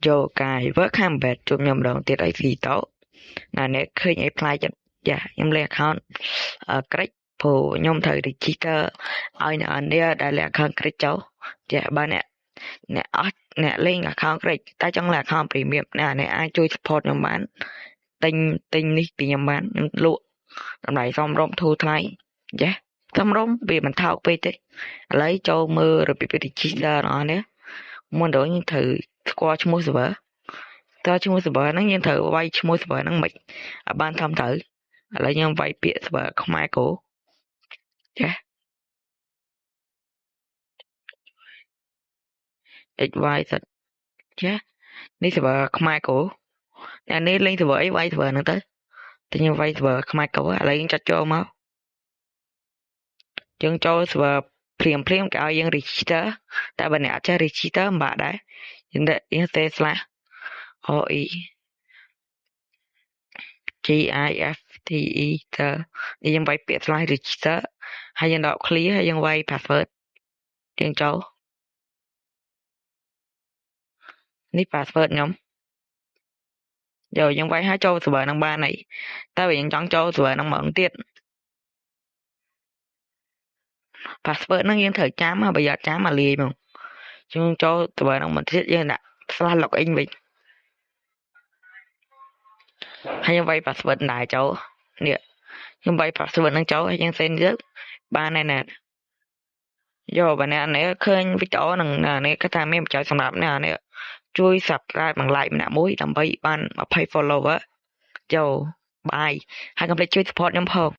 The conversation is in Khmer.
ចូលកាយ work combat ជួបខ្ញុំម្ដងទៀតឲ្យស៊ីតោណាអ្នកឃើញ apply ចិត្តចាខ្ញុំលេខ account ក្រិចព្រោះខ្ញុំត្រូវ register ឲ្យអ្នកនេះដែលលេខ account ក្រិចចុះចាបើអ្នកអត់អ្នកលេង account ក្រិចតែចង់លេខ account premium អ្នកអាចជួយ support ខ្ញុំបានទិញនេះពីខ្ញុំបានខ្ញុំលក់តម្លៃសមរម្យធូរថ្លៃចាសមរម្យវាមិនថោកពេកទេឥឡូវចូលមើលរបៀប register បងប្អូននេះមុនដល់យើងត្រូវស្គាល់ឈ្មោះ server តើឈ្មោះ server ហ្នឹងយើងត្រូវវាយឈ្មោះ server ហ្នឹងមិនឲ្យបានត្រឹមត្រូវឥឡូវខ្ញុំវាយពាក្យ server ខ្មែរគោចា XY សិតចានេះ server ខ្មែរគោអ្នកនេះលេង server អីវាយ server ហ្នឹងទៅខ្ញុំវាយ server ខ្មែរគោឥឡូវយើងចាត់ចូលមកយើងចូល server ព្រាមគេឲ្យយើង register តែបើអ្នកអត់ចេះ register មិនបាក់ដែរយើង slash OE GIFTE ទៅយើងវាយពាក្យ slash register ហើយយើងដក clear ហើយយើងវាយ password យើងចូលនេះ password ខ្ញុំយកយើងវាយឲ្យចូល server ហ្នឹងបានហើយតែបើយើងចង់ចូល server ហ្នឹងមកទៀត password ហ្នឹងយើងត្រូវចាំបើយកចាំមកលាយមកយើងចូល server ហ្នឹងមកទៀតយើងដាក់ slash login វិញហើយយើងវាយ password ដែរចូលនេះខ្ញុំវាយ password ហ្នឹងចូលហើយយើង send ទៅបានហើយណាយកបើអ្នកនេះឃើញវីដេអូហ្នឹងនេះគេថាមានប្រយោជន៍សម្រាប់អ្នកនេះជួយ subscribe និង like ម្នាក់មួយដើម្បីបាន20 follower ចូលបាយហើយកុំភ្លេចជួយ support ខ្ញុំផង